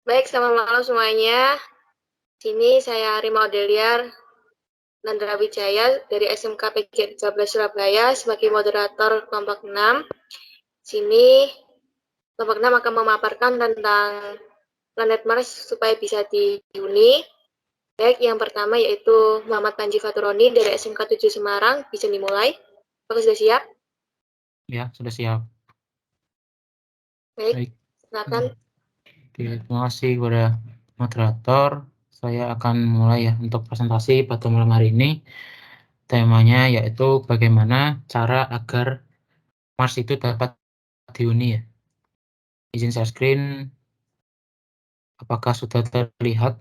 Baik, selamat malam semuanya. Sini saya Rima Odeliar Nandra Wijaya dari SMK PG 13 Surabaya sebagai moderator kelompok 6. Sini kelompok 6 akan memaparkan tentang planet Mars supaya bisa dihuni. Baik, yang pertama yaitu Muhammad Panji Faturoni dari SMK 7 Semarang. Bisa dimulai? Apakah sudah siap? Ya, sudah siap. Baik, silakan. Oke, terima kasih kepada moderator. Saya akan mulai ya untuk presentasi pada malam hari ini. Temanya yaitu bagaimana cara agar Mars itu dapat dihuni ya. Izin share screen. Apakah sudah terlihat?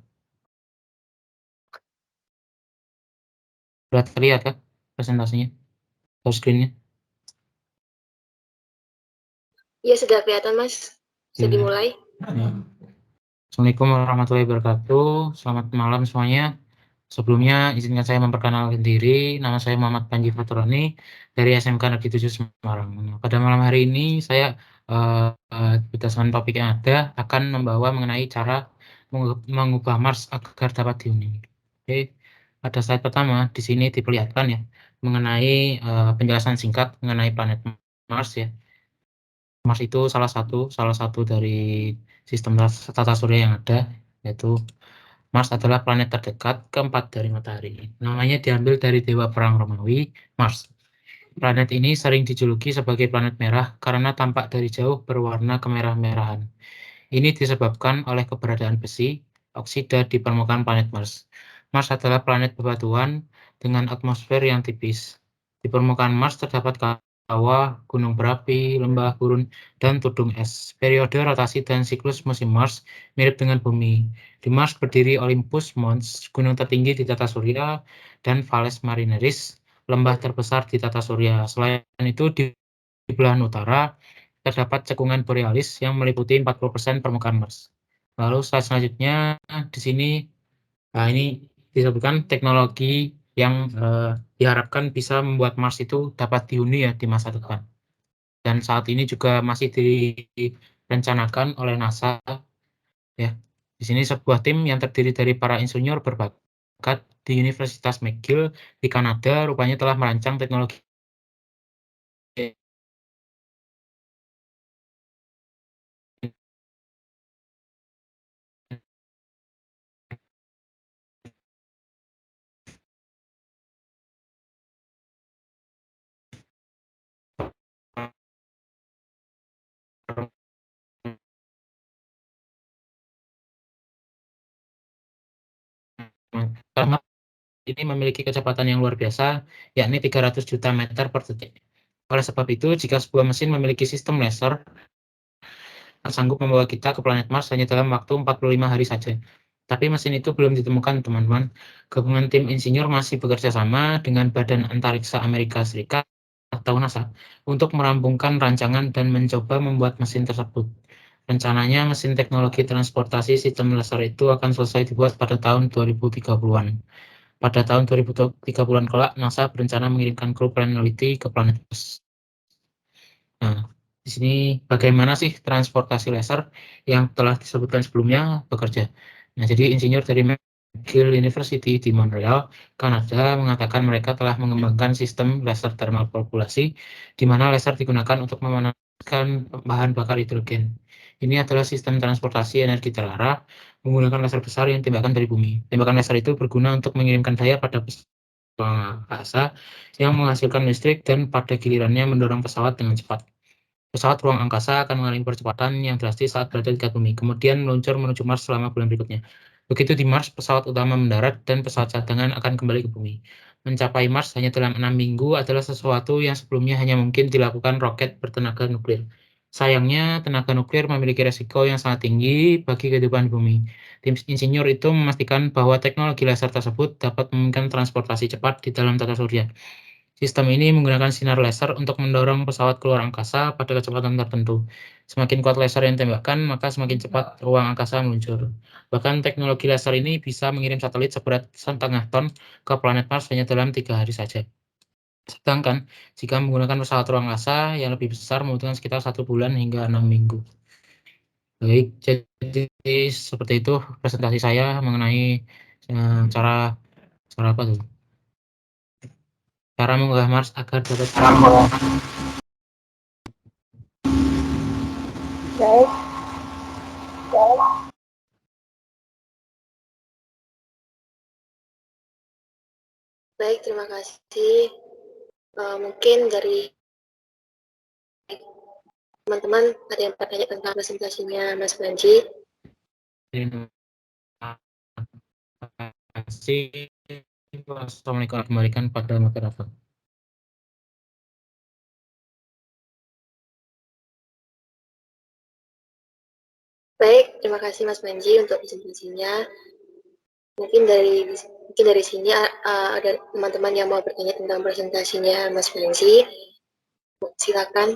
Sudah terlihat kan presentasinya? Share screen-nya? Ya, sudah kelihatan, Mas. Bisa Ya. dimulai. Ya. Assalamualaikum warahmatullahi wabarakatuh. Selamat malam semuanya. Sebelumnya izinkan saya memperkenalkan diri. Nama saya Muhammad Panji Faturoni dari SMK Negeri 7 Semarang. Pada malam hari ini saya berdasarkan topik yang ada akan membawa mengenai cara mengubah Mars agar dapat dihuni. Oke, pada slide pertama di sini diperlihatkan ya mengenai penjelasan singkat mengenai planet Mars ya. Mars itu salah satu dari sistem tata surya yang ada, yaitu Mars adalah planet terdekat keempat dari matahari. Namanya diambil dari dewa perang Romawi, Mars. Planet ini sering dijuluki sebagai planet merah karena tampak dari jauh berwarna kemerah-merahan. Ini disebabkan oleh keberadaan besi, oksida di permukaan planet Mars. Mars adalah planet bebatuan dengan atmosfer yang tipis. Di permukaan Mars terdapat kawah, gunung berapi, lembah gurun, dan tudung es. Periode rotasi dan siklus musim Mars mirip dengan Bumi. Di Mars berdiri Olympus Mons, gunung tertinggi di tata surya, dan Valles Marineris, lembah terbesar di tata surya. Selain itu, di belahan utara terdapat cekungan borealis yang meliputi 40% permukaan Mars. Lalu slide selanjutnya di sini, ini disebutkan teknologi yang diharapkan bisa membuat Mars itu dapat dihuni ya di masa depan. Dan saat ini juga masih direncanakan oleh NASA ya. Di sini sebuah tim yang terdiri dari para insinyur berbakat di Universitas McGill di Kanada rupanya telah merancang teknologi karena ini memiliki kecepatan yang luar biasa, yakni 300 juta meter per detik. Oleh sebab itu, jika sebuah mesin memiliki sistem laser, sanggup membawa kita ke planet Mars hanya dalam waktu 45 hari saja. Tapi mesin itu belum ditemukan, teman-teman. Gabungan tim insinyur masih bekerja sama dengan Badan Antariksa Amerika Serikat atau NASA untuk merampungkan rancangan dan mencoba membuat mesin tersebut. Rencananya mesin teknologi transportasi sistem laser itu akan selesai dibuat pada tahun 2030-an. Pada tahun 2030-an kelak, NASA berencana mengirimkan kru peneliti ke planet Mars. Nah, di sini bagaimana sih transportasi laser yang telah disebutkan sebelumnya bekerja. Nah, jadi insinyur dari McGill University di Montreal, Kanada mengatakan mereka telah mengembangkan sistem laser thermal propulsi di mana laser digunakan untuk memanaskan bahan bakar hidrogen. Ini adalah sistem transportasi energi terarah menggunakan laser besar yang tembakan dari bumi. Tembakan laser itu berguna untuk mengirimkan daya pada ruang angkasa yang menghasilkan listrik dan pada gilirannya mendorong pesawat dengan cepat. Pesawat ruang angkasa akan mengalami percepatan yang drastis saat berada di dekat bumi, kemudian meluncur menuju Mars selama bulan berikutnya. Begitu di Mars, pesawat utama mendarat dan pesawat cadangan akan kembali ke bumi. Mencapai Mars hanya dalam 6 minggu adalah sesuatu yang sebelumnya hanya mungkin dilakukan roket bertenaga nuklir. Sayangnya, tenaga nuklir memiliki resiko yang sangat tinggi bagi kehidupan bumi. Tim insinyur itu memastikan bahwa teknologi laser tersebut dapat memungkinkan transportasi cepat di dalam tata surya. Sistem ini menggunakan sinar laser untuk mendorong pesawat keluar angkasa pada kecepatan tertentu. Semakin kuat laser yang ditembakkan, maka semakin cepat ruang angkasa meluncur. Bahkan teknologi laser ini bisa mengirim satelit seberat 1,5 ton ke planet Mars hanya dalam 3 hari saja. Sedangkan jika menggunakan pesawat ruang angkasa yang lebih besar membutuhkan sekitar 1 bulan hingga 6 minggu. Baik, jadi seperti itu presentasi saya mengenai cara apa tuh? Cara mengunggah Mars agar dapat Baik, baik, terima kasih. Mungkin dari teman-teman ada yang bertanya tentang presentasinya Mas Panji. terima kasih. Assalamualaikum, kembalikan pada moderator. Baik, terima kasih Mas Panji untuk presentasinya. Mungkin dari sini ada teman-teman yang mau bertanya tentang presentasinya Mas Panji. Silakan.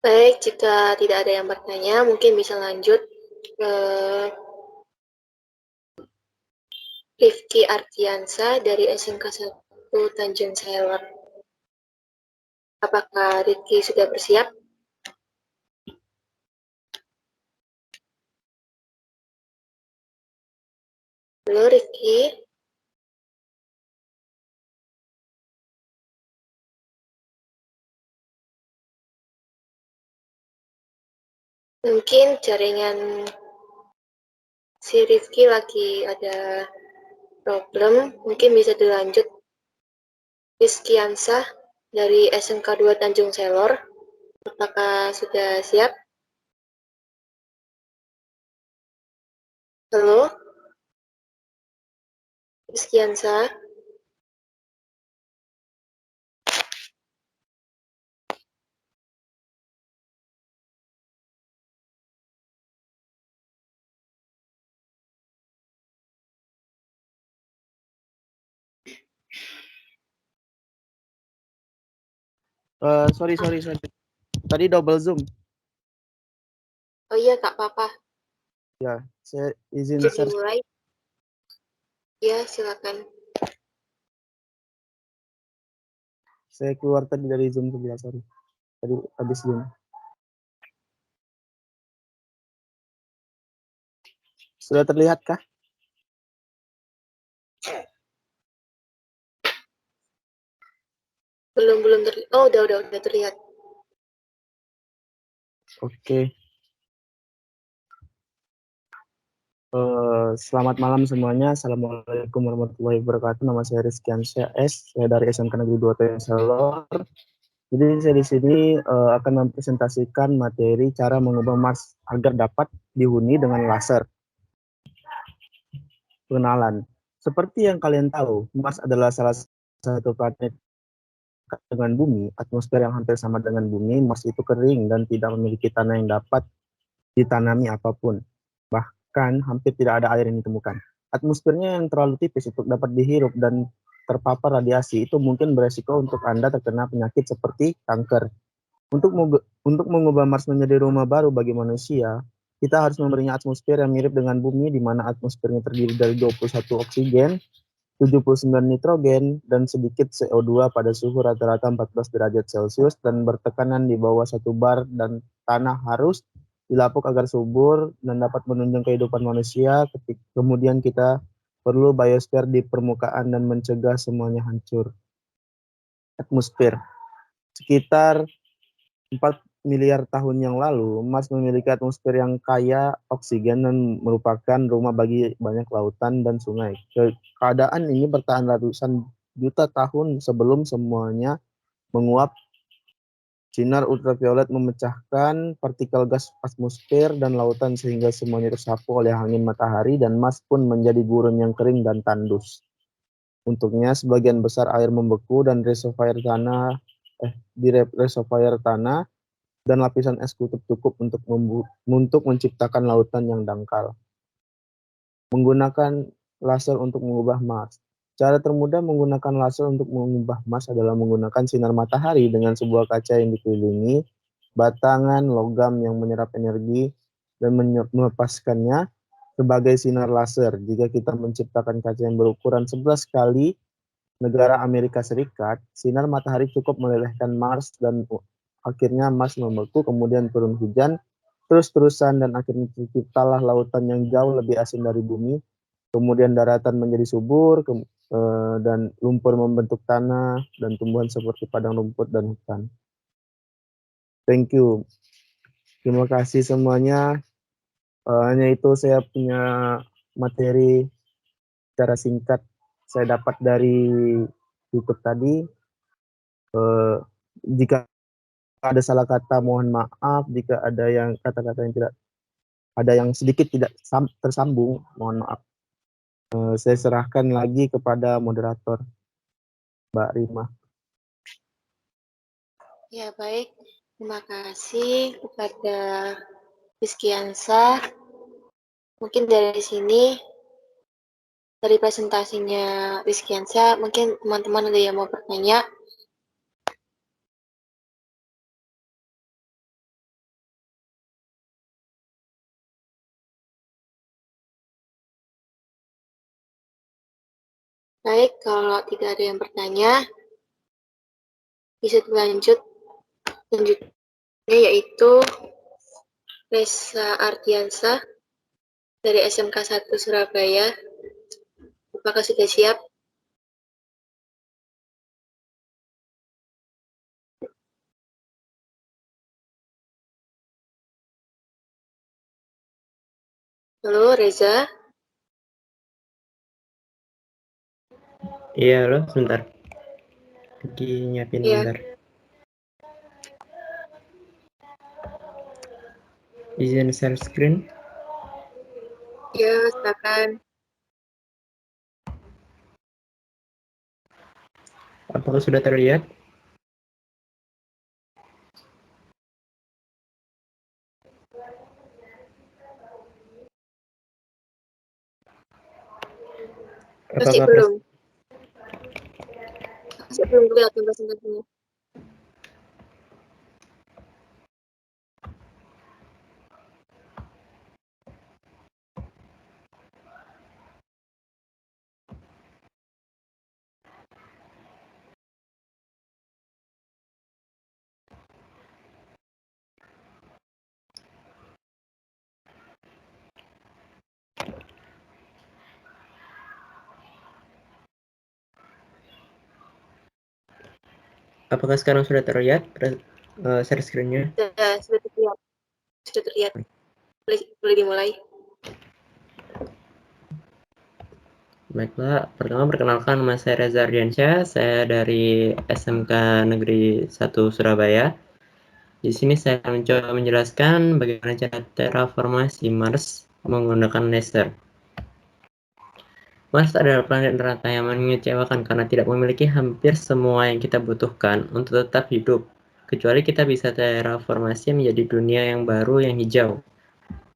Baik, jika tidak ada yang bertanya, mungkin bisa lanjut ke Rifki Ardiansa dari SMK 1 Tanjung Selor. Apakah Rifki sudah bersiap? Halo Rifki, mungkin jaringan si Rifki lagi ada problem, mungkin bisa dilanjut. Rizky Ansah dari SMK 2 Tanjung Selor, apakah sudah siap? Halo, Rizky Ansah. Sorry. Tadi double zoom. Oh iya, tak apa-apa. Ya, saya izin Jadi share. mulai. Ya, silakan. Saya keluar tadi dari zoom sebelah, sorry. Tadi habis zoom. Sudah terlihatkah? Belum terlihat. Oh, udah terlihat. Oke. Selamat malam semuanya. Assalamualaikum warahmatullahi wabarakatuh. Nama saya Rizky Ansya S. Saya dari SMK Negeri 2 Tanjung Selor. Jadi saya di sini akan mempresentasikan materi cara mengubah Mars agar dapat dihuni dengan laser. Pengenalan. Seperti yang kalian tahu, Mars adalah salah satu planet dengan bumi, atmosfer yang hampir sama dengan bumi. Mars itu kering dan tidak memiliki tanah yang dapat ditanami apapun. Bahkan hampir tidak ada air yang ditemukan. Atmosfernya yang terlalu tipis untuk dapat dihirup dan terpapar radiasi itu mungkin beresiko untuk Anda terkena penyakit seperti kanker. Untuk mengubah Mars menjadi rumah baru bagi manusia, kita harus memberinya atmosfer yang mirip dengan bumi, di mana atmosfernya terdiri dari 21 oksigen, 79 nitrogen, dan sedikit CO2 pada suhu rata-rata 14 derajat Celcius dan bertekanan di bawah 1 bar, dan tanah harus dilapuk agar subur dan dapat menunjang kehidupan manusia. Kemudian kita perlu biosfer di permukaan dan mencegah semuanya hancur. Atmosfer. Sekitar 4 miliar tahun yang lalu, Mars memiliki atmosfer yang kaya oksigen dan merupakan rumah bagi banyak lautan dan sungai. Keadaan ini bertahan ratusan juta tahun sebelum semuanya menguap. Sinar ultraviolet memecahkan partikel gas atmosfer dan lautan sehingga semuanya tersapu oleh angin matahari, dan Mars pun menjadi gurun yang kering dan tandus. Untuknya, sebagian besar air membeku dan di reservoir tanah dan lapisan es kutub cukup untuk menciptakan lautan yang dangkal. Menggunakan laser untuk mengubah Mars. Cara termudah menggunakan laser untuk mengubah Mars adalah menggunakan sinar matahari dengan sebuah kaca yang dikelilingi batangan logam yang menyerap energi dan melepaskannya. sebagai sinar laser. Jika kita menciptakan kaca yang berukuran 11 kali negara Amerika Serikat, sinar matahari cukup melelehkan Mars dan akhirnya Mars membeku, kemudian turun hujan, terus-terusan dan akhirnya terciptalah lautan yang jauh lebih asin dari bumi, kemudian daratan menjadi subur, dan lumpur membentuk tanah dan tumbuhan seperti padang rumput dan hutan. Thank you. Terima kasih semuanya. Hanya itu saya punya materi secara singkat saya dapat dari YouTube tadi. Jika ada salah kata mohon maaf, jika ada yang kata-kata yang tidak ada yang sedikit tidak tersambung, mohon maaf. Saya serahkan lagi kepada moderator, Mbak Rima. Ya, baik. Terima kasih kepada Rizkyansa. Mungkin dari sini, dari presentasinya Rizkyansa, mungkin teman-teman ada yang mau bertanya. Baik, kalau tidak ada yang bertanya, bisa lanjut. Selanjutnya yaitu Reza Ardiansa dari SMK 1 Surabaya. Apakah sudah siap? Halo, Reza. Iya, halo, sebentar. Lagi nyiapin Ya. bentar. Izin share screen. Ya, silakan. Apakah sudah terlihat? Masih Apakah belum. Masih belum kelihatan presentasinya. Apakah sekarang sudah terlihat share screen-nya? Sudah terlihat. Sudah terlihat. Boleh dimulai. Baiklah, pertama perkenalkan nama saya Reza Ardiansyah, saya dari SMK Negeri 1 Surabaya. Di sini saya akan mencoba menjelaskan bagaimana cara terraformasi Mars menggunakan laser. Mars adalah planet neraka yang mengecewakan karena tidak memiliki hampir semua yang kita butuhkan untuk tetap hidup, kecuali kita bisa terraformasi menjadi dunia yang baru yang hijau.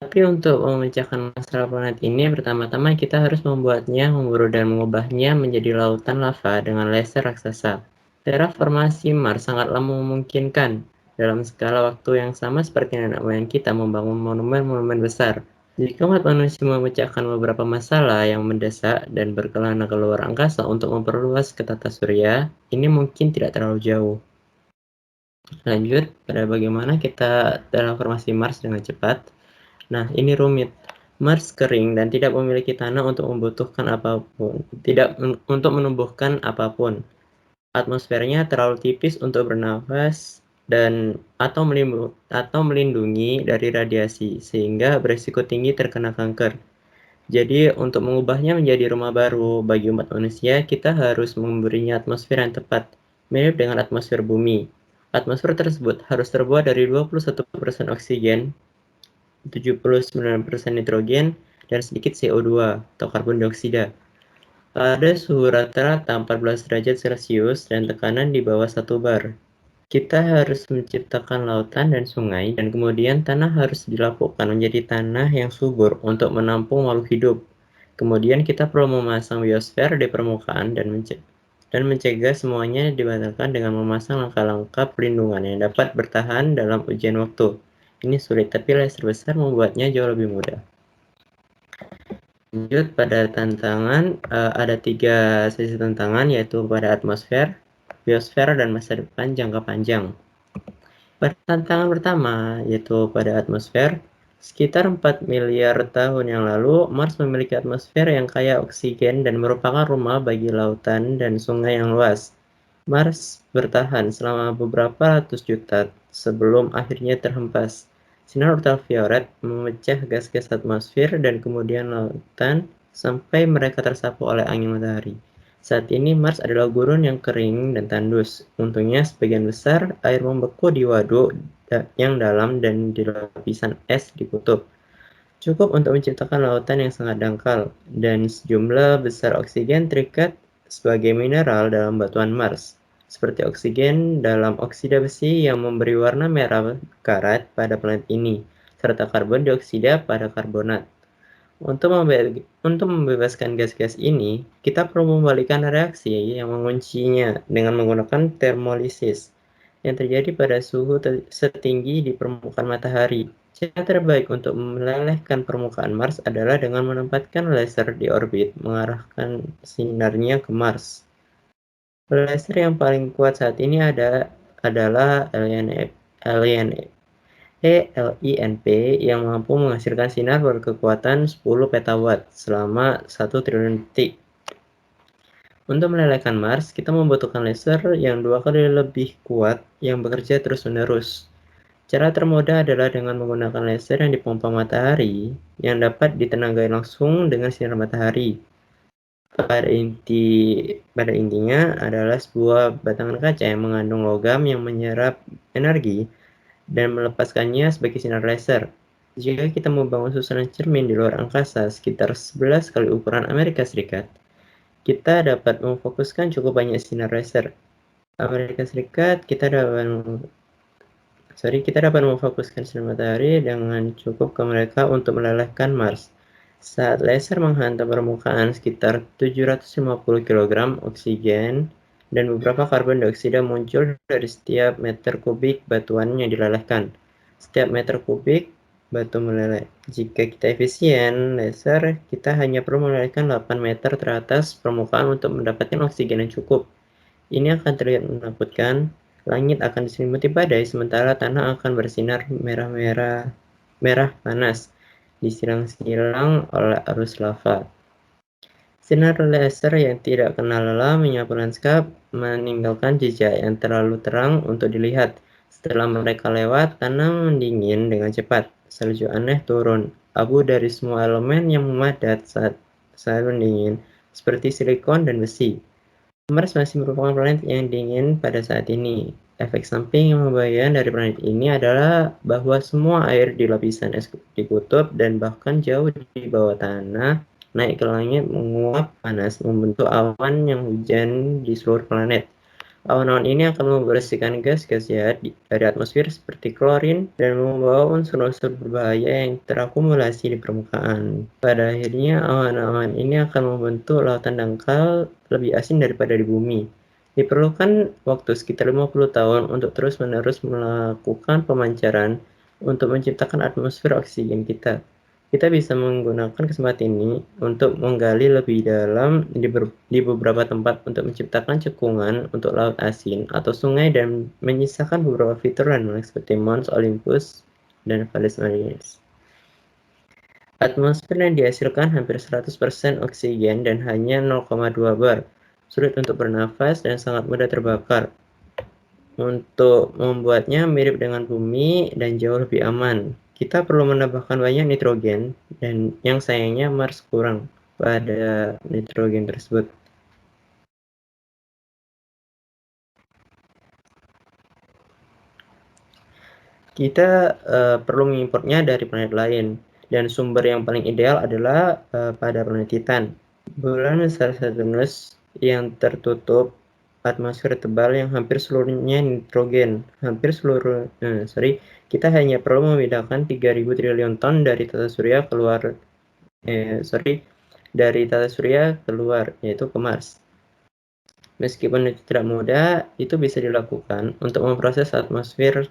Tapi untuk memecahkan masalah planet ini, pertama-tama kita harus membuatnya, memburu dan mengubahnya menjadi lautan lava dengan laser raksasa. Terraformasi Mars sangatlah memungkinkan dalam skala waktu yang sama seperti nenek moyang kita membangun monumen-monumen besar. Jika umat manusia memecahkan beberapa masalah yang mendesak dan berkelana ke luar angkasa untuk memperluas ke tata surya, ini mungkin tidak terlalu jauh. Lanjut pada bagaimana kita terraformasi Mars dengan cepat. Nah, ini rumit. Mars kering dan tidak memiliki tanah untuk membutuhkan apapun, tidak untuk menumbuhkan apapun. Atmosfernya terlalu tipis untuk bernafas dan atau melindungi dari radiasi sehingga berisiko tinggi terkena kanker. Jadi untuk mengubahnya menjadi rumah baru bagi umat manusia, kita harus memberinya atmosfer yang tepat, mirip dengan atmosfer bumi. Atmosfer tersebut harus terbuat dari 21% oksigen, 79% nitrogen, dan sedikit CO2 atau karbon dioksida. Pada suhu rata-rata 14 derajat Celcius dan tekanan di bawah 1 bar. Kita harus menciptakan lautan dan sungai, dan kemudian tanah harus dilapukan menjadi tanah yang subur untuk menampung makhluk hidup. Kemudian kita perlu memasang biosfer di permukaan dan mencegah semuanya dibatalkan dengan memasang langkah-langkah pelindungan yang dapat bertahan dalam ujian waktu. Ini sulit, tapi laser besar membuatnya jauh lebih mudah. Lanjut pada tantangan, ada 3 sesi tantangan, yaitu pada atmosfer, biosfer, dan masa depan jangka panjang. Pada tantangan pertama, yaitu pada atmosfer, sekitar 4 miliar tahun yang lalu, Mars memiliki atmosfer yang kaya oksigen dan merupakan rumah bagi lautan dan sungai yang luas. Mars bertahan selama beberapa ratus juta sebelum akhirnya terhempas. Sinar ultraviolet memecah gas-gas atmosfer dan kemudian lautan sampai mereka tersapu oleh angin matahari. Saat ini Mars adalah gurun yang kering dan tandus. Untungnya sebagian besar air membeku di waduk yang dalam dan di lapisan es di kutub. Cukup untuk menciptakan lautan yang sangat dangkal, dan sejumlah besar oksigen terikat sebagai mineral dalam batuan Mars, seperti oksigen dalam oksida besi yang memberi warna merah karat pada planet ini, serta karbon dioksida pada karbonat. Untuk membebaskan gas-gas ini, kita perlu membalikkan reaksi yang menguncinya dengan menggunakan termolisis yang terjadi pada suhu setinggi di permukaan matahari. Cara terbaik untuk melelehkan permukaan Mars adalah dengan menempatkan laser di orbit mengarahkan sinarnya ke Mars. Laser yang paling kuat saat ini adalah LINP yang mampu menghasilkan sinar berkekuatan 10 petawatt selama 1 triliun detik. Untuk melelehkan Mars, kita membutuhkan laser yang 2 kali lebih kuat yang bekerja terus-menerus. Cara termudah adalah dengan menggunakan laser yang dipompa matahari yang dapat ditenagai langsung dengan sinar matahari. Pada intinya adalah sebuah batangan kaca yang mengandung logam yang menyerap energi dan melepaskannya sebagai sinar laser. Jika kita membangun susunan cermin di luar angkasa sekitar 11 kali ukuran Amerika Serikat, kita dapat memfokuskan cukup banyak sinar laser. Kita dapat memfokuskan sinar matahari dengan cukup ke mereka untuk melelehkan Mars. Saat laser menghantam permukaan, sekitar 750 kg oksigen dan beberapa karbon dioksida muncul dari setiap meter kubik batuan yang dilelehkan. Setiap meter kubik batu meleleh. Jika kita efisien laser, kita hanya perlu melelehkan 8 meter teratas permukaan untuk mendapatkan oksigen yang cukup. Ini akan terlihat menakutkan. Langit akan diselimuti badai, sementara tanah akan bersinar merah panas, disilang-silang oleh arus lava. Sinar laser yang tidak kenal lelah menyapu lanskap, meninggalkan jejak yang terlalu terang untuk dilihat. Setelah mereka lewat, tanah mendingin dengan cepat. Salju aneh turun. Abu dari semua elemen yang memadat saat mendingin, seperti silikon dan besi. Mars masih merupakan planet yang dingin pada saat ini. Efek samping yang membahayakan dari planet ini adalah bahwa semua air di lapisan es di kutub dan bahkan jauh di bawah tanah naik ke langit menguap panas, membentuk awan yang hujan di seluruh planet. Awan-awan ini akan membersihkan gas-gas jahat dari atmosfer seperti klorin dan membawa unsur-unsur berbahaya yang terakumulasi di permukaan. Pada akhirnya, awan-awan ini akan membentuk lautan dangkal lebih asin daripada di bumi. Diperlukan waktu sekitar 50 tahun untuk terus-menerus melakukan pemancaran untuk menciptakan atmosfer oksigen kita. Kita bisa menggunakan kesempatan ini untuk menggali lebih dalam di beberapa tempat untuk menciptakan cekungan untuk laut asin atau sungai dan menyisakan beberapa fitur landmark seperti Mons Olympus dan Valles Marineris. Atmosfer yang dihasilkan hampir 100% oksigen dan hanya 0,2 bar. Sulit untuk bernafas dan sangat mudah terbakar. Untuk membuatnya mirip dengan bumi dan jauh lebih aman, kita perlu menambahkan banyak nitrogen, dan yang sayangnya Mars kurang pada nitrogen tersebut. Kita perlu mengimportnya dari planet lain, dan sumber yang paling ideal adalah pada planet Titan. Bulan besar Saturnus yang tertutup atmosfer tebal yang hampir seluruhnya nitrogen. Kita hanya perlu memindahkan 3.000 triliun ton dari tata surya keluar, yaitu ke Mars. Meskipun itu tidak mudah, itu bisa dilakukan untuk memproses atmosfer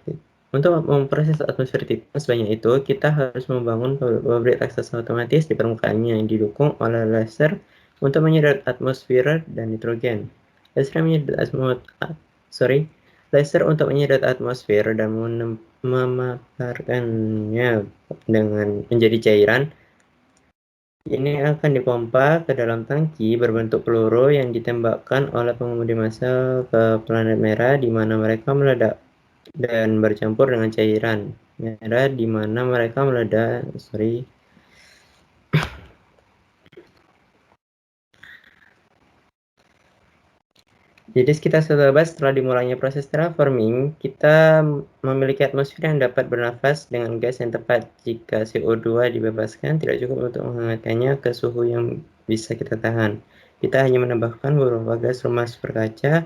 Untuk memproses atmosfer titan sebanyak itu, kita harus membangun pabrik raksasa otomatis di permukaannya yang didukung oleh laser untuk menyedot atmosfer dan nitrogen. Laser untuk menyedot atmosfer dan memaparkannya dengan menjadi cairan. Ini akan dipompa ke dalam tangki berbentuk peluru yang ditembakkan oleh pengemudi massal ke planet merah, di mana mereka meledak dan bercampur dengan cairan merah, di mana mereka meledak. Jadi sekitar 1 abad setelah dimulainya proses terraforming, kita memiliki atmosfer yang dapat bernafas dengan gas yang tepat. Jika CO2 dibebaskan, tidak cukup untuk menghangatkannya ke suhu yang bisa kita tahan. Kita hanya menambahkan beberapa gas rumah superkaca.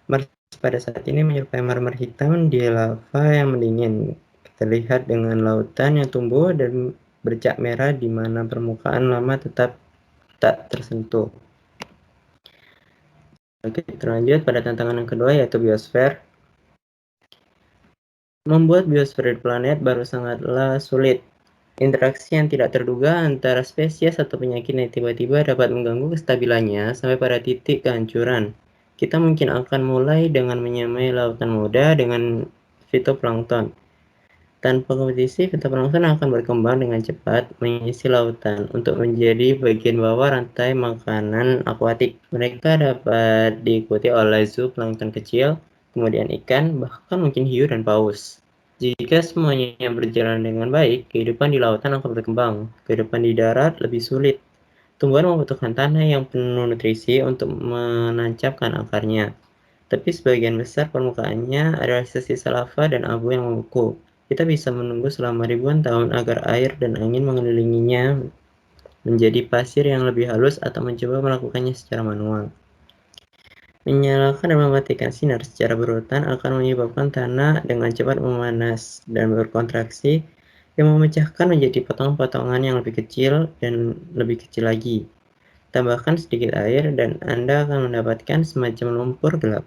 Mars pada saat ini menyerupai marmer hitam di lava yang mendingin. Terlihat dengan lautan yang tumbuh dan bercak merah di mana permukaan lama tetap tak tersentuh. Oke, lanjut pada tantangan yang kedua, yaitu biosfer. Membuat biosfer di planet baru sangatlah sulit. Interaksi yang tidak terduga antara spesies atau penyakit yang tiba-tiba dapat mengganggu kestabilannya sampai pada titik kehancuran. Kita mungkin akan mulai dengan menyamai lautan muda dengan fitoplankton. Tanpa kompetisi, fitoplankton akan berkembang dengan cepat mengisi lautan untuk menjadi bagian bawah rantai makanan akuatik. Mereka dapat diikuti oleh zooplankton kecil, kemudian ikan, bahkan mungkin hiu dan paus. Jika semuanya berjalan dengan baik, kehidupan di lautan akan berkembang. Kehidupan di darat lebih sulit. Tumbuhan membutuhkan tanah yang penuh nutrisi untuk menancapkan akarnya. Tapi sebagian besar permukaannya adalah sisa lava dan abu yang membeku. Kita bisa menunggu selama ribuan tahun agar air dan angin mengelilinginya menjadi pasir yang lebih halus atau mencoba melakukannya secara manual. Menyalakan dan mematikan sinar secara berurutan akan menyebabkan tanah dengan cepat memanas dan berkontraksi yang memecahkan menjadi potongan-potongan yang lebih kecil dan lebih kecil lagi. Tambahkan sedikit air dan Anda akan mendapatkan semacam lumpur gelap.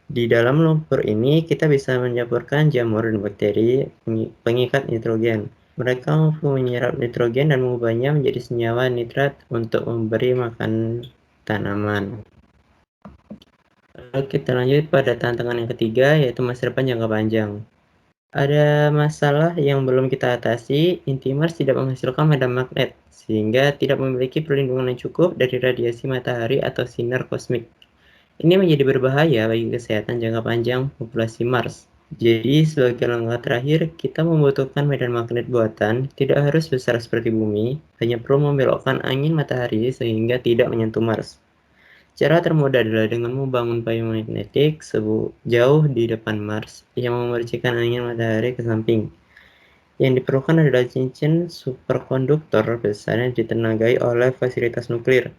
Di dalam lumpur ini, kita bisa mencampurkan jamur dan bakteri pengikat nitrogen. Mereka mampu menyerap nitrogen dan mengubahnya menjadi senyawa nitrat untuk memberi makan tanaman. Lalu kita lanjut pada tantangan yang ketiga, yaitu masa depan jangka panjang. Ada masalah yang belum kita atasi. Inti Mars tidak menghasilkan medan magnet, sehingga tidak memiliki perlindungan yang cukup dari radiasi matahari atau sinar kosmik. Ini menjadi berbahaya bagi kesehatan jangka panjang populasi Mars. Jadi, sebagai langkah terakhir, kita membutuhkan medan magnet buatan, tidak harus besar seperti bumi, hanya perlu membelokkan angin matahari sehingga tidak menyentuh Mars. Cara termudah adalah dengan membangun payung magnetik jauh di depan Mars yang memercikan angin matahari ke samping. Yang diperlukan adalah cincin superkonduktor besar yang ditenagai oleh fasilitas nuklir.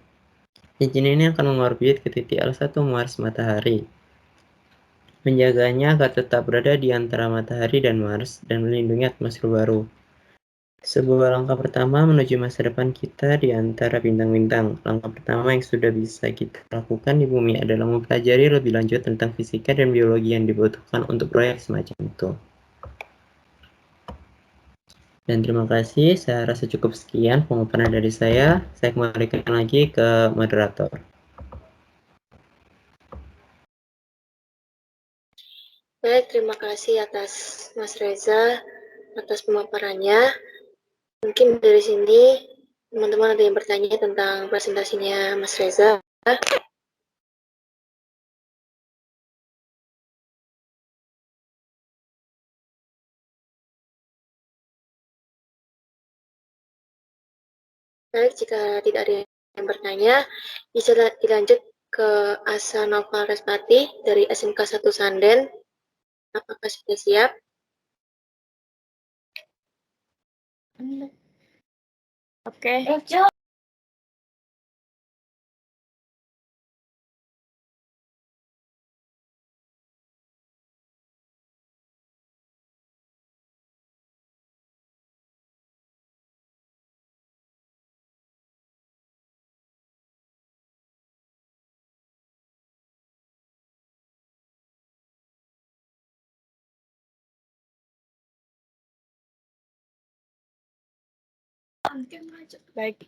Cincin ini akan mengorbit ke titik L1 Mars matahari, menjaganya agar tetap berada di antara matahari dan Mars, dan melindungi atmosfer baru. Sebuah langkah pertama menuju masa depan kita di antara bintang-bintang. Langkah pertama yang sudah bisa kita lakukan di bumi adalah mempelajari lebih lanjut tentang fisika dan biologi yang dibutuhkan untuk proyek semacam itu. Dan terima kasih, saya rasa cukup sekian pemaparan dari saya. Saya kembalikan lagi ke moderator. Baik, terima kasih atas Mas Reza, atas pemaparannya. Mungkin dari sini teman-teman ada yang bertanya tentang presentasinya Mas Reza. Baik, jika tidak ada yang bertanya, bisa dilanjut ke Asa Nova Respati dari SMK 1 Sanden. Apakah sudah siap? Oke. Baik.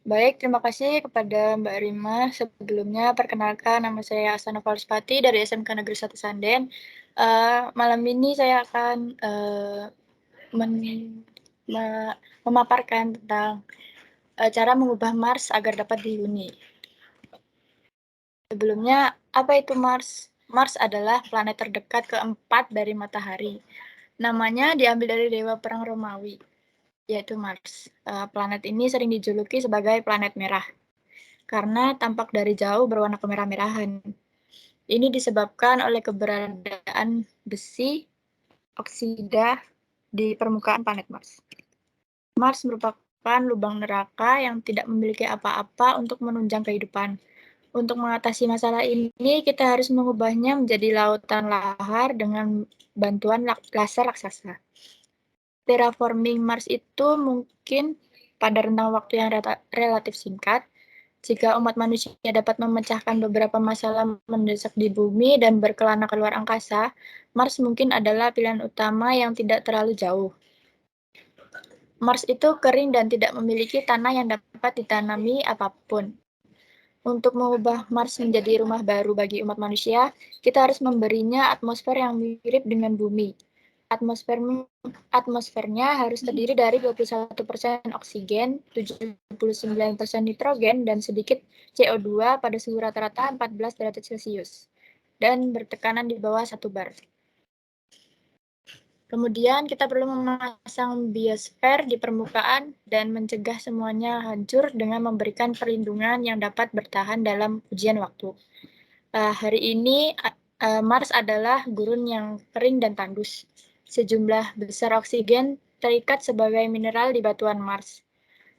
Baik, terima kasih kepada Mbak Rima. Sebelumnya, perkenalkan nama saya Asana Faluspati dari SMK Negeri 1 Sanden. Malam ini saya akan memaparkan tentang cara mengubah Mars agar dapat dihuni. Sebelumnya, apa itu Mars? Mars adalah planet terdekat keempat dari matahari. Namanya diambil dari dewa perang Romawi, yaitu Mars. Planet ini sering dijuluki sebagai planet merah, karena tampak dari jauh berwarna kemerah-merahan. Ini disebabkan oleh keberadaan besi oksida di permukaan planet Mars. Mars merupakan lubang neraka yang tidak memiliki apa-apa untuk menunjang kehidupan. Untuk mengatasi masalah ini, kita harus mengubahnya menjadi lautan lahar dengan bantuan laser raksasa. Terraforming Mars itu mungkin pada rentang waktu yang relatif singkat, jika umat manusia dapat memecahkan beberapa masalah mendesak di bumi dan berkelana keluar angkasa, Mars mungkin adalah pilihan utama yang tidak terlalu jauh. Mars itu kering dan tidak memiliki tanah yang dapat ditanami apapun. Untuk mengubah Mars menjadi rumah baru bagi umat manusia, kita harus memberinya atmosfer yang mirip dengan bumi. Atmosfernya harus terdiri dari 21% oksigen, 79% nitrogen, dan sedikit CO2 pada suhu rata-rata 14 derajat Celcius, dan bertekanan di bawah 1 bar. Kemudian kita perlu memasang biosfer di permukaan dan mencegah semuanya hancur dengan memberikan perlindungan yang dapat bertahan dalam ujian waktu. Hari ini Mars adalah gurun yang kering dan tandus. Sejumlah besar oksigen terikat sebagai mineral di batuan Mars.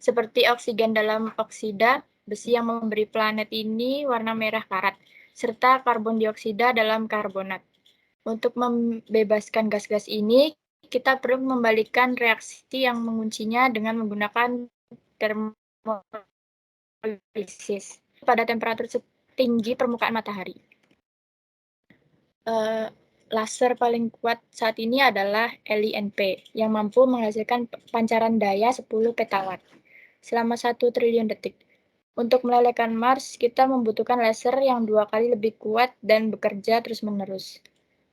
Seperti oksigen dalam oksida, besi yang memberi planet ini warna merah karat, serta karbon dioksida dalam karbonat. Untuk membebaskan gas-gas ini, kita perlu membalikan reaksi yang menguncinya dengan menggunakan termolisis pada temperatur setinggi permukaan matahari. Laser paling kuat saat ini adalah LINP, yang mampu menghasilkan pancaran daya 10 petawatt selama 1 triliun detik. Untuk melelehkan Mars, kita membutuhkan laser yang 2 kali lebih kuat dan bekerja terus-menerus.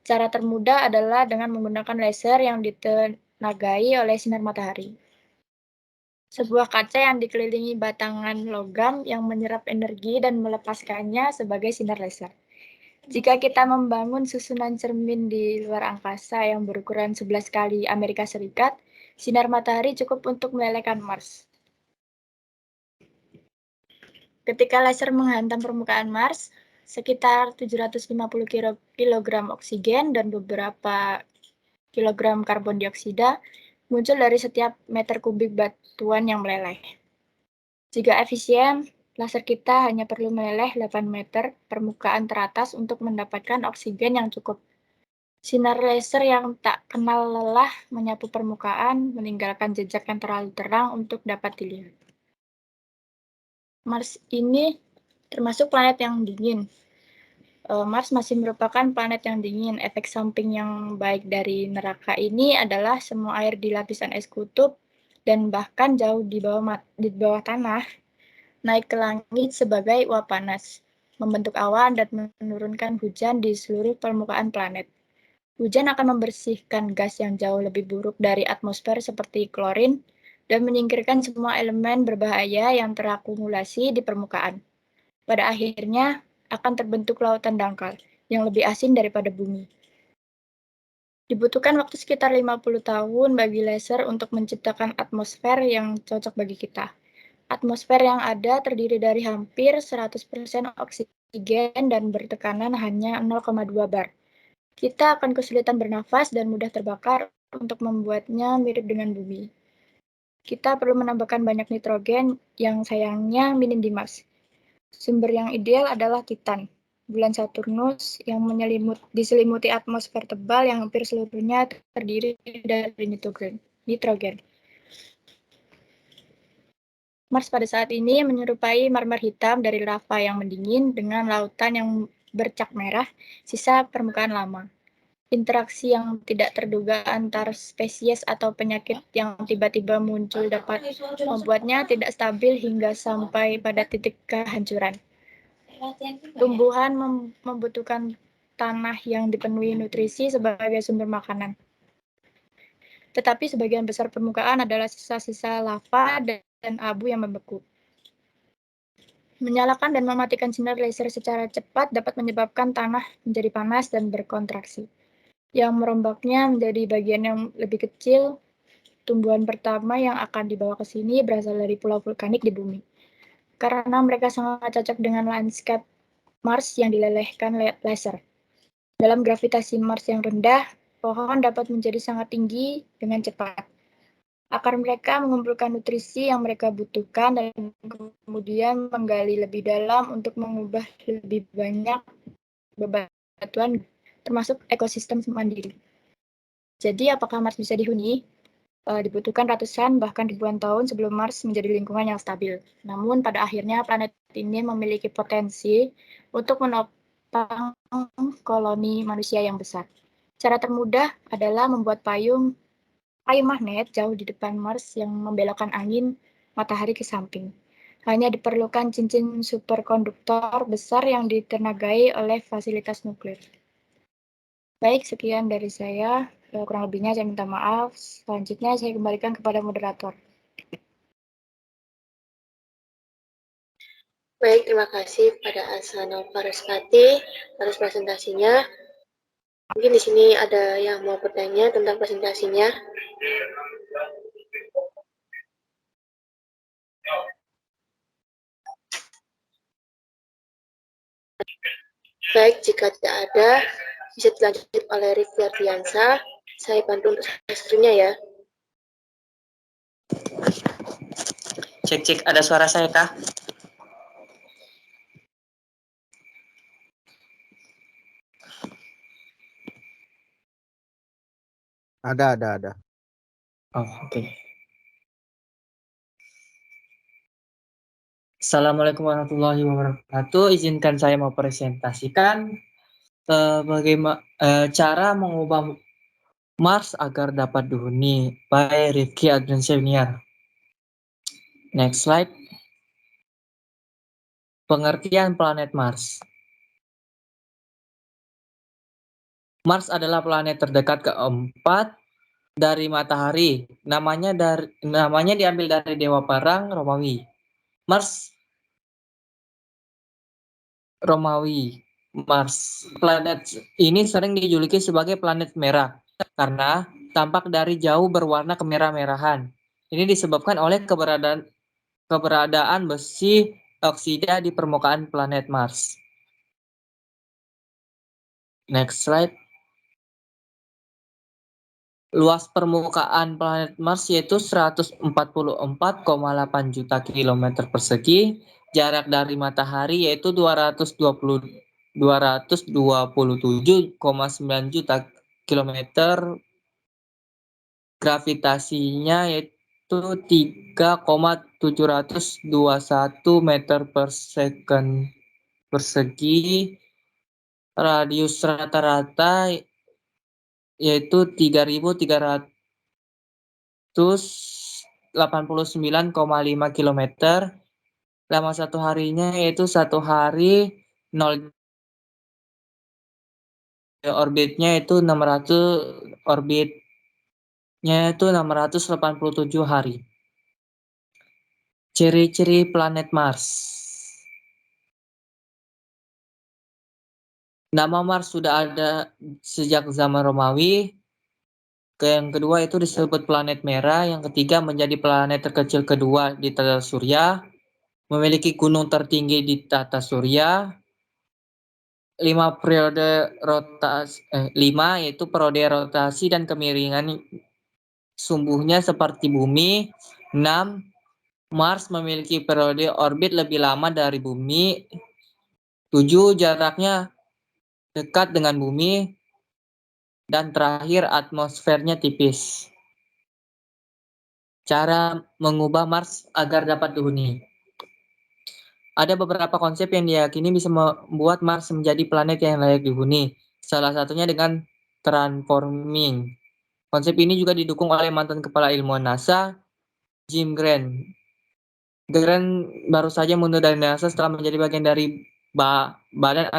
Cara termudah adalah dengan menggunakan laser yang ditenagai oleh sinar matahari. Sebuah kaca yang dikelilingi batangan logam yang menyerap energi dan melepaskannya sebagai sinar laser. Jika kita membangun susunan cermin di luar angkasa yang berukuran 11 kali Amerika Serikat, sinar matahari cukup untuk melelehkan Mars. Ketika laser menghantam permukaan Mars, sekitar 750 kg oksigen dan beberapa kilogram karbon dioksida muncul dari setiap meter kubik batuan yang meleleh. Jika efisien, laser kita hanya perlu meleleh 8 meter permukaan teratas untuk mendapatkan oksigen yang cukup. Sinar laser yang tak kenal lelah menyapu permukaan, meninggalkan jejak yang terlalu terang untuk dapat dilihat. Mars ini termasuk planet yang dingin. Mars masih merupakan planet yang dingin. Efek samping yang baik dari neraka ini adalah semua air di lapisan es kutub dan bahkan jauh di bawah tanah naik ke langit sebagai uap panas, membentuk awan dan menurunkan hujan di seluruh permukaan planet. Hujan akan membersihkan gas yang jauh lebih buruk dari atmosfer seperti klorin dan menyingkirkan semua elemen berbahaya yang terakumulasi di permukaan. Pada akhirnya, akan terbentuk lautan dangkal yang lebih asin daripada bumi. Dibutuhkan waktu sekitar 50 tahun bagi laser untuk menciptakan atmosfer yang cocok bagi kita. Atmosfer yang ada terdiri dari hampir 100% oksigen dan bertekanan hanya 0,2 bar. Kita akan kesulitan bernafas dan mudah terbakar untuk membuatnya mirip dengan bumi. Kita perlu menambahkan banyak nitrogen yang sayangnya minim di Mars. Sumber yang ideal adalah Titan. bulan Saturnus yang diselimuti atmosfer tebal yang hampir seluruhnya terdiri dari nitrogen. Mars pada saat ini menyerupai marmer hitam dari lava yang mendingin dengan lautan yang bercak merah, sisa permukaan lama. Interaksi yang tidak terduga antar spesies atau penyakit yang tiba-tiba muncul dapat membuatnya tidak stabil hingga sampai pada titik kehancuran. Tumbuhan membutuhkan tanah yang dipenuhi nutrisi sebagai sumber makanan. Tetapi sebagian besar permukaan adalah sisa-sisa lava dan abu yang membeku. Menyalakan dan mematikan sinar laser secara cepat dapat menyebabkan tanah menjadi panas dan berkontraksi. Yang merombaknya menjadi bagian yang lebih kecil. Tumbuhan pertama yang akan dibawa ke sini berasal dari pulau vulkanik di bumi. Karena mereka sangat cocok dengan lanskap Mars yang dilelehkan laser. Dalam gravitasi Mars yang rendah, pohon dapat menjadi sangat tinggi dengan cepat. Akar mereka mengumpulkan nutrisi yang mereka butuhkan dan kemudian menggali lebih dalam untuk mengubah lebih banyak bebatuan, termasuk ekosistem mandiri. Jadi, apakah Mars bisa dihuni? Dibutuhkan ratusan bahkan ribuan tahun sebelum Mars menjadi lingkungan yang stabil. Namun, pada akhirnya planet ini memiliki potensi untuk menopang koloni manusia yang besar. Cara termudah adalah membuat payung magnet jauh di depan Mars yang membelokkan angin matahari ke samping. Hanya diperlukan cincin superkonduktor besar yang ditenagai oleh fasilitas nuklir. Baik, sekian dari saya. Kurang lebihnya saya minta maaf. Selanjutnya saya kembalikan kepada moderator. Baik, terima kasih pada Asanova Respati atas presentasinya. Mungkin di sini ada yang mau bertanya tentang presentasinya. Baik, jika tidak ada, bisa dilanjut oleh Rifki Ardiansa. Saya bantu untuk screen-nya ya. Cek, ada suara saya kah? Ada. Oh, oke. Assalamualaikum warahmatullahi wabarakatuh. Izinkan saya mau presentasikan bagaimana cara mengubah Mars agar dapat dihuni by Rifki Ardiansyah Junior. Next slide. Pengertian planet Mars. Mars adalah planet terdekat keempat dari matahari. Namanya diambil dari dewa perang Romawi. Planet ini sering dijuluki sebagai planet merah karena tampak dari jauh berwarna kemerah-merahan. Ini disebabkan oleh keberadaan besi oksida di permukaan planet Mars. Next slide. Luas permukaan planet Mars yaitu 144,8 juta kilometer persegi. Jarak dari matahari yaitu 227,9 juta kilometer. Gravitasinya yaitu 3,721 meter per second persegi. Radius rata-rata yaitu 3.389,5 km. Lama satu harinya yaitu satu hari 0 orbitnya itu 687 hari. Ciri-ciri planet Mars. Nama Mars sudah ada sejak zaman Romawi. Yang kedua itu disebut planet merah. Yang ketiga menjadi planet terkecil kedua di tata surya. Memiliki gunung tertinggi di tata surya. 5 yaitu periode rotasi dan kemiringan sumbunya seperti bumi. 6. Mars memiliki periode orbit lebih lama dari bumi. 7 jaraknya dekat dengan bumi, dan terakhir atmosfernya tipis. Cara mengubah Mars agar dapat dihuni. Ada beberapa konsep yang diyakini bisa membuat Mars menjadi planet yang layak dihuni. Salah satunya dengan terraforming. Konsep ini juga didukung oleh mantan kepala ilmuwan NASA, Jim Grant. Grant baru saja mundur dari NASA setelah menjadi bagian dari Badan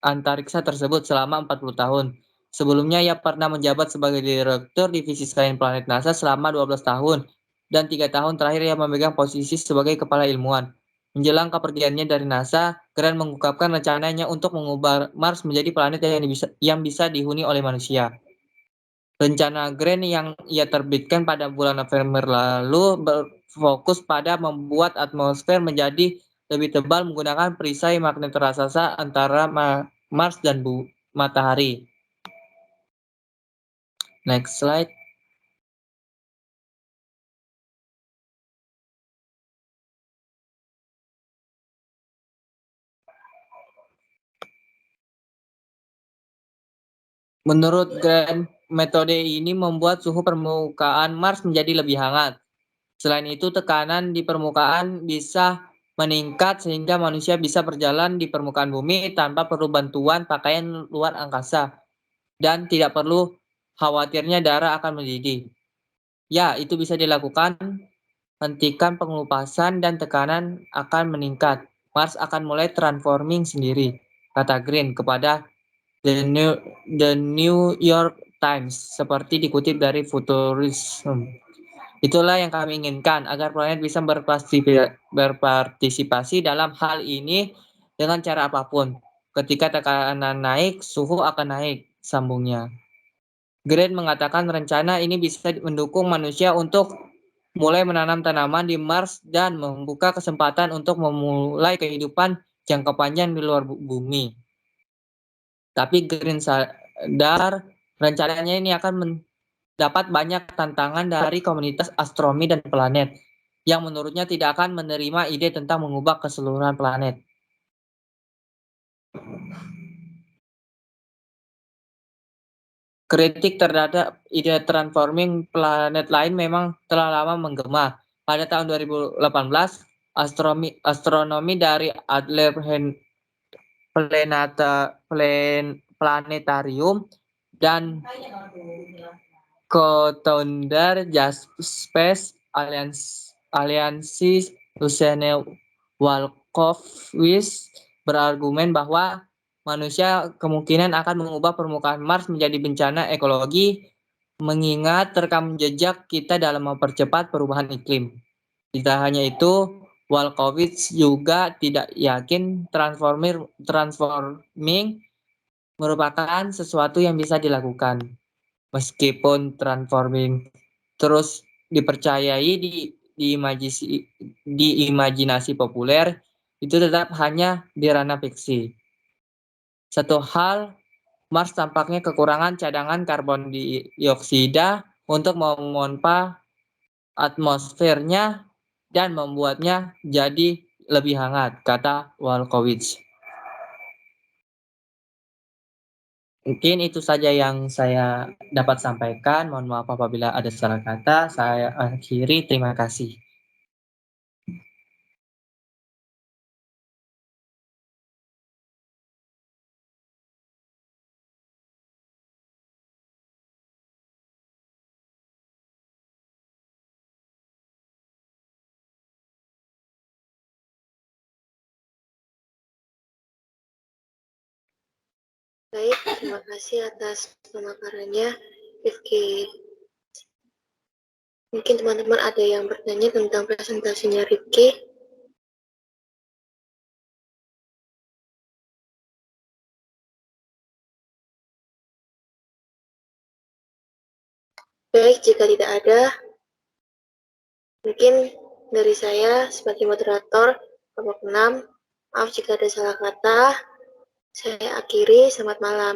Antariksa tersebut selama 40 tahun. Sebelumnya ia pernah menjabat sebagai Direktur Divisi Sains Planet NASA selama 12 tahun, dan 3 tahun terakhir ia memegang posisi sebagai Kepala Ilmuwan. Menjelang kepergiannya dari NASA, Grant mengungkapkan rencananya untuk mengubah Mars menjadi planet yang bisa dihuni oleh manusia. Rencana Grant yang ia terbitkan pada bulan November lalu berfokus pada membuat atmosfer menjadi lebih tebal menggunakan perisai magnet raksasa antara Mars dan matahari. Next slide. Menurut Grant, metode ini membuat suhu permukaan Mars menjadi lebih hangat. Selain itu, tekanan di permukaan bisa meningkat sehingga manusia bisa berjalan di permukaan bumi tanpa perlu bantuan pakaian luar angkasa dan tidak perlu khawatirnya darah akan mendidih. Ya, itu bisa dilakukan. Hentikan pengelupasan dan tekanan akan meningkat. Mars akan mulai transforming sendiri, kata Green kepada The New York Times, seperti dikutip dari Futurism. Itulah yang kami inginkan, agar planet bisa berpartisipasi dalam hal ini dengan cara apapun. Ketika tekanan naik, suhu akan naik, sambungnya. Grant mengatakan rencana ini bisa mendukung manusia untuk mulai menanam tanaman di Mars dan membuka kesempatan untuk memulai kehidupan jangka panjang di luar bumi. Tapi Grant sadar rencananya ini akan mendapat banyak tantangan dari komunitas astronomi dan planet, yang menurutnya tidak akan menerima ide tentang mengubah keseluruhan planet. Kritik terhadap ide transforming planet lain memang telah lama menggema. Pada tahun 2018, astronomi dari Adler Planetarium dan co-founder Just Space Alliance Lucene Walkowicz berargumen bahwa manusia kemungkinan akan mengubah permukaan Mars menjadi bencana ekologi, mengingat rekam jejak kita dalam mempercepat perubahan iklim. Tidak hanya itu, Walkowicz juga tidak yakin transforming merupakan sesuatu yang bisa dilakukan. Meskipun transforming terus dipercayai di imajinasi populer, itu tetap hanya di ranah fiksi. Satu hal, Mars tampaknya kekurangan cadangan karbon dioksida untuk memompa atmosfernya dan membuatnya jadi lebih hangat, kata Walkowicz. Mungkin itu saja yang saya dapat sampaikan. Mohon maaf apabila ada salah kata. Saya akhiri. Terima kasih. Baik, terima kasih atas pemaparannya, Rifki. Mungkin teman-teman ada yang bertanya tentang presentasinya Rifki. Baik, jika tidak ada, mungkin dari saya sebagai moderator kelompok 6, maaf jika ada salah kata. Saya akhiri, selamat malam.